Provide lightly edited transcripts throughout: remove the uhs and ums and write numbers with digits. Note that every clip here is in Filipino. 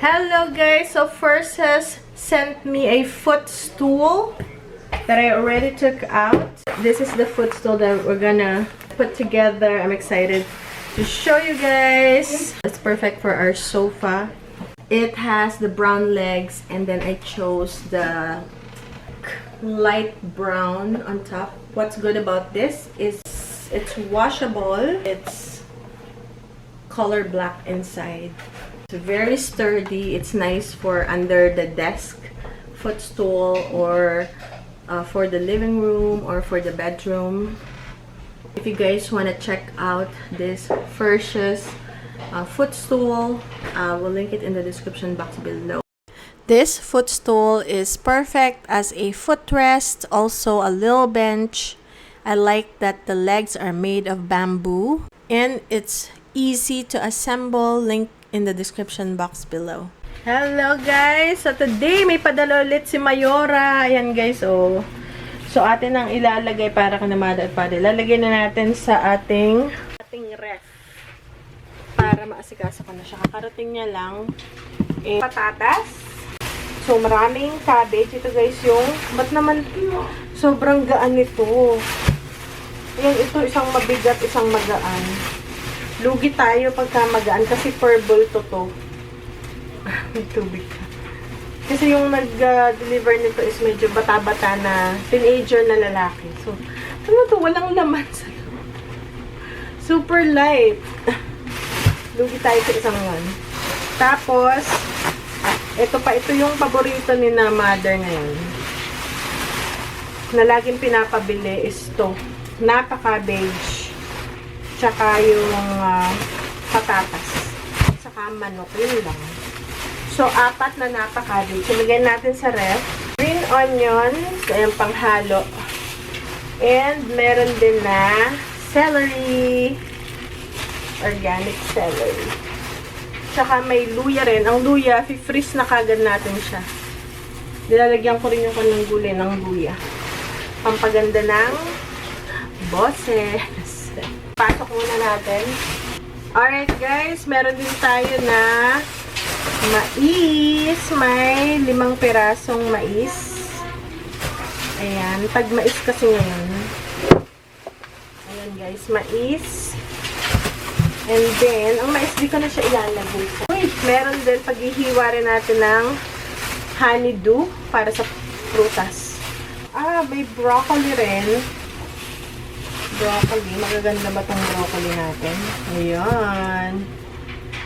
Hello guys! So first has sent me a footstool that I already took out. This is the footstool that we're gonna put together. I'm excited to show you guys. It's perfect for our sofa. It has the brown legs and then I chose the light brown on top. What's good about this is it's washable. It's color black inside. It's very sturdy. It's nice for under the desk footstool or for the living room or for the bedroom. If you guys want to check out this Firtius footstool, we'll link it in the description box below. This footstool is perfect as a footrest, also a little bench. I like that the legs are made of bamboo and it's easy to assemble. Link in the description box below. Hello guys! So today may padala ulit si Mayora. Ayan guys, oh. So atin ang ilalagay para kanamada at para. Lalagay na natin sa ating ref. Para maasikaso ko na siya. Kakarating niya lang. Patatas. So maraming cabbage. Ito guys yung, ba't naman sobrang gaan nito. Ayan, ito isang mabigat, isang magaan. Lugi tayo pagka magaan kasi purple to. May tubig ka. Kasi yung nag-deliver nito is medyo bata-bata na teenager na lalaki. So, ano to? Walang laman sa loob. Super light. Lugi tayo sa isang yan. Tapos, ito yung paborito ni na mother ngayon. Na laging pinapabili is to. Napaka-cabbage. Tsaka yung patatas. Tsaka manok. Yun lang. So, 4 na napaka-cabbage. Ilagay natin sa ref. Green onions. Ayan, panghalo. And, meron din na celery. Organic celery. Tsaka may luya rin. Ang luya, freeze na kagad natin siya. Nilalagyan ko rin yung kanang gulay ng luya. Pampaganda ng boses. Pasok muna natin. Alright guys, meron din tayo na mais. May 5 pirasong mais. Ayan. Pag mais kasi ngayon. Ayan guys, mais. And then, ang mais di ko na siya ilalagay. Wait, meron din paghihiwa rin natin ng honeydew para sa prutas. May broccoli rin. Broccoli. Magaganda ba itong broccoli natin? Ayan.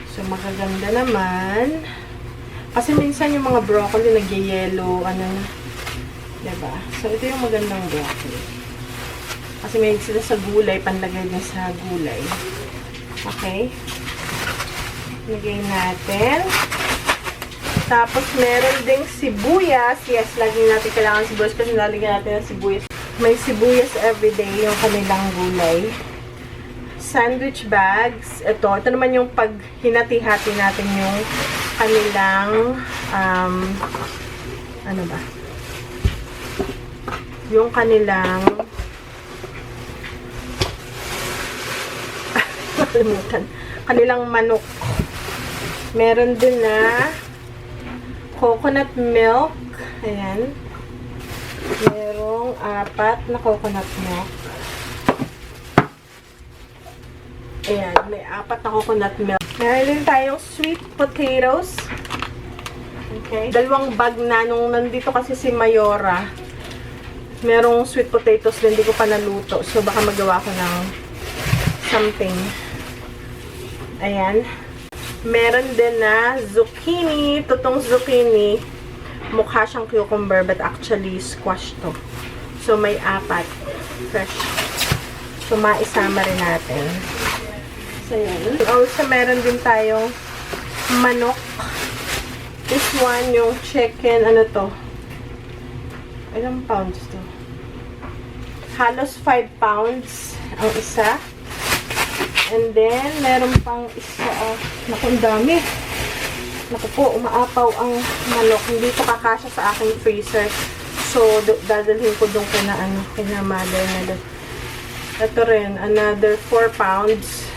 So, magaganda naman. Kasi minsan yung mga broccoli nag-yellow, diba? So, ito yung magandang broccoli. Kasi may sila sa gulay, panlagay din sa gulay. Okay. Lagay natin. Tapos, meron ding sibuyas. Yes, lagi natin kailangan sibuyas kasi lalagyan natin ng sibuyas. May sibuyas everyday yung kanilang gulay. Sandwich bags. Ito naman yung pag hinati-hati natin yung kanilang ano ba? Yung kanilang kanilang manok. Meron din na coconut milk. Ayan. Merong 4 na coconut milk. Ayan, may 4 na coconut milk. Meron din tayong sweet potatoes. Okay. 2 bag na. Nung nandito kasi si Mayora, merong sweet potatoes din. Hindi ko pa naluto. So, baka magawa ko ng something. Ayan. Meron din na zucchini. Tutong zucchini. Mukha siyang cucumber but actually squash to. So, may 4. Fresh. So, maisama rin natin. So, yan. Also, meron din tayong manok. This one, yung chicken, ano to? Ilang pounds to? Halos 5 pounds ang isa. And then, meron pang isa. Naku, ang dami. Naku po, umaapaw ang manok. Hindi ito kakasya sa aking freezer. So, dadalhin ko doon ko na kina mother na doon. Ito rin, another 4 pounds.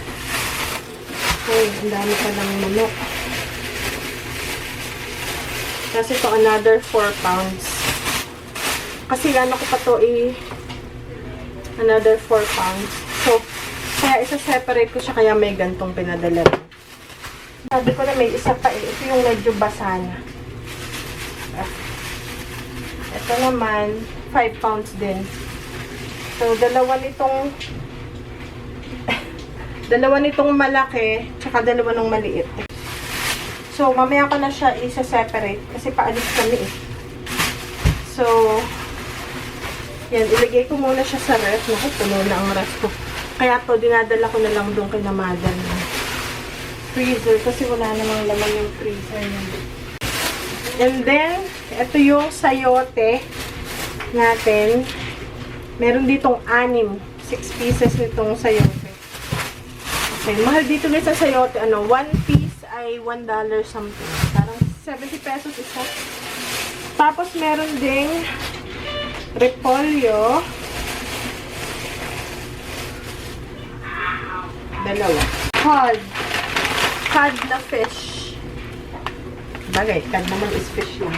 Ay, ang dami pa ng manok. Tapos ito, another 4 pounds. Kasi gano'n ko pa to another 4 pounds. So, kaya isa-separate ko siya, kaya may gantong pinadala. Sabi ko na may isa pa Ito yung medyo basa na. Ito naman, 5 pounds din. So, dalawa nitong malaki, tsaka dalawa nung maliit. So, mamaya ko na siya isa-separate kasi paalis kami So, yan, ilagay ko muna siya sa ref. Naku, puno na ang ref ko. Kaya to, dinadala ko na lang doon kay na mother na freezer kasi wala namang laman yung freezer niya. And then, ito yung sayote natin. Meron ditong 6 pieces nitong sayote. Okay, mahal dito guys sa sayote. 1 piece ay $1 something. Parang 70 pesos isa. Tapos meron ding repolyo. Dalawa. Cod na fish. Bagay, cod naman is fish lang.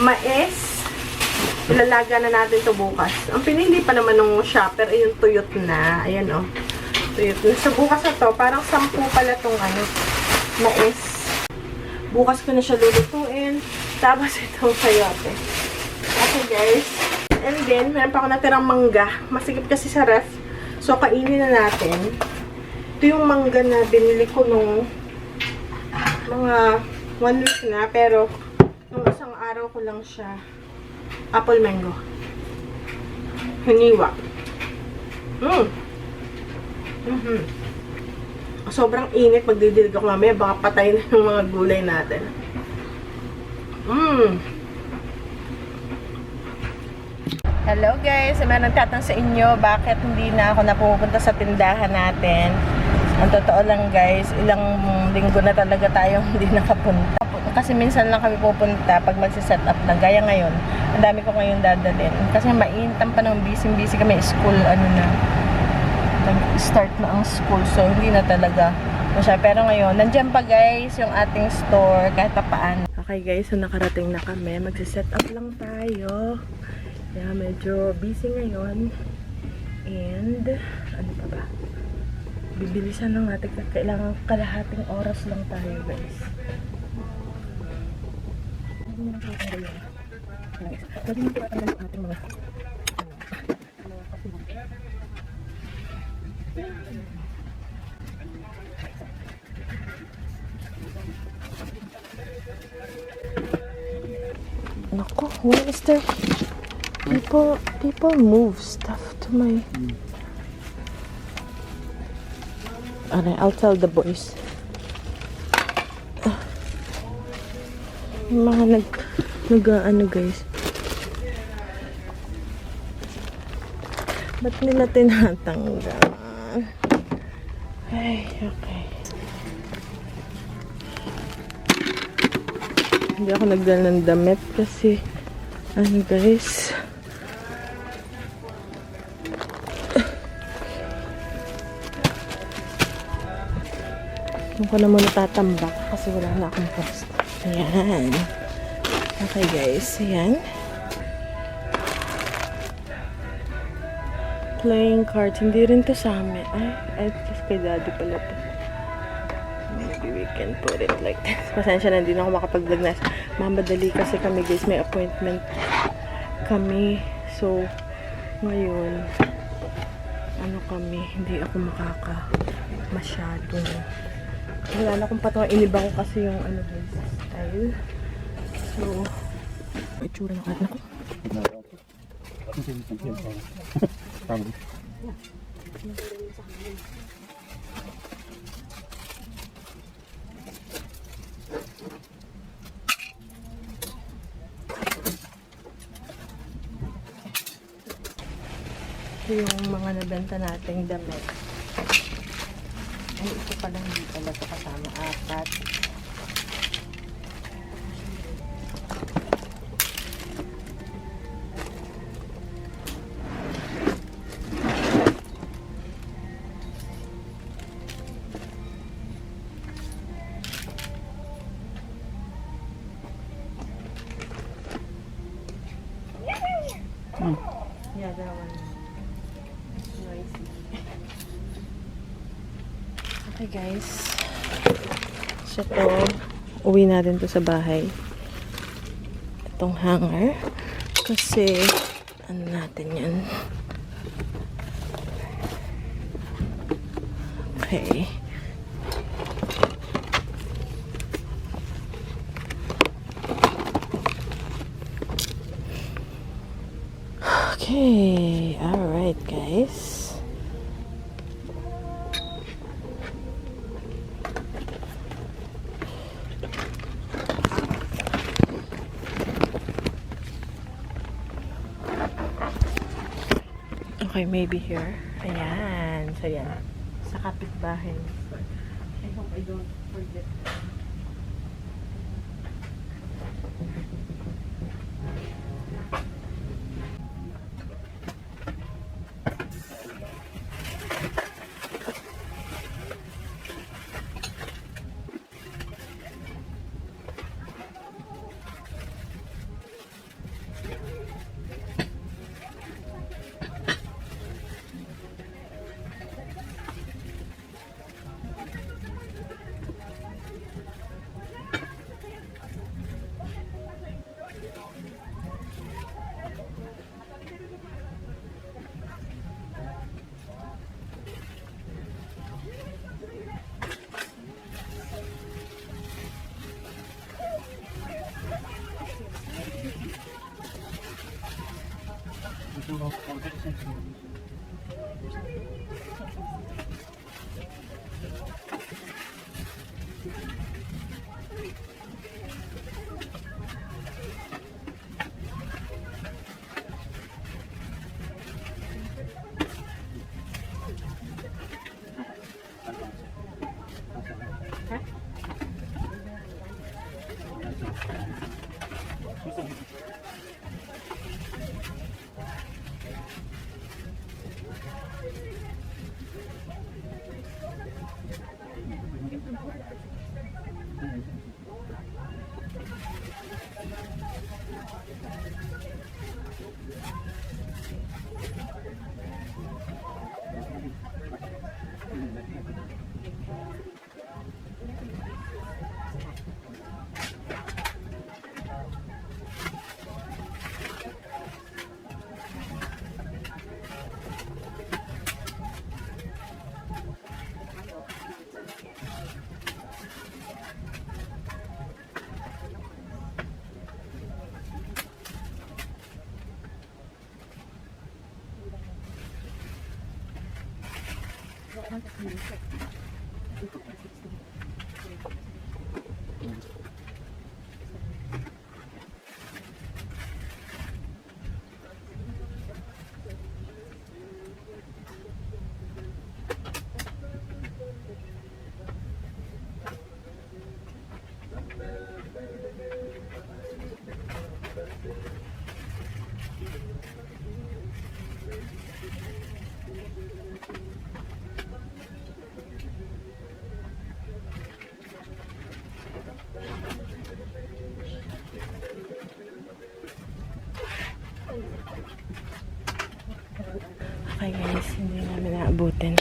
Mais. Ilalaga na natin to bukas. Ang pinili pa naman ng shopper ay yung tuyot na. Ayan o. Tuyot na. So bukas na to, parang 10 pala tong mais. Bukas ko na siya lulutuin. Tapos itong sayote. Okay guys. And then, meron pa ako natirang mangga. Masigip kasi sa ref. So, kainin na natin. Ito yung mangga na binili ko nung mga 1 week na. Pero, nung isang araw ko lang siya. Apple mango. Hiniwa. Sobrang init. Magdidilig ako mamaya. Baka patay na yung mga gulay natin. Hello guys, may nagtatanong sa inyo bakit hindi na ako napupunta sa tindahan natin. Ang totoo lang guys, ilang linggo na talaga tayong hindi nakapunta. Kasi minsan lang kami pupunta pag magsiset up na. Gaya ngayon, ang dami ko ngayon dadalhin. Kasi mainit ang panahon, busy kami school, start na ang school. So hindi na talaga masya. Pero ngayon, nandiyan pa guys yung ating store kahit pa paano. Okay guys, so nakarating na kami. Magsiset up lang tayo. Yeah, medyo busy ngayon. And, ano pa ba? Bibilisan lang natin. Kailangan kalahating oras lang tayo, guys. Nice. Pwede mo patanggal yung ating mga Nako, what is there? People move stuff to my... Alright, I'll tell the boys. Yung mga nag-ano guys. Ba't nila tinatanggal? Ay, okay. Hindi ako nagdala ng damit kasi ano guys, doon ko na muna tatambak kasi wala na akong post. Ayan. Okay guys, ayan. Playing cards. Hindi rin to sa amin. Ay, just kay daddy pala to. Maybe we can put it like this. Pasensya na, hindi na ako makapag-vlog na. Mamadali kasi kami guys. May appointment kami. So, ngayon, ano kami, hindi ako masyadong. Wala na akong patong. Iniba ko kasi yung ano guys, style. So, itsura ng atin ako. Ito yung mga nabenta nating damit. Ay, ito pa lang dito pala ito kasama. 4. Yeah, that one. Noisy. Okay guys. So to, uwi natin to sa bahay. Itong hanger. Kasi, ano natin yan. Okay. Okay, alright guys. Okay, maybe here. Ayan. So, yan. Sa kapitbahay. I hope I don't forget. Okay guys, hindi namin naabutin.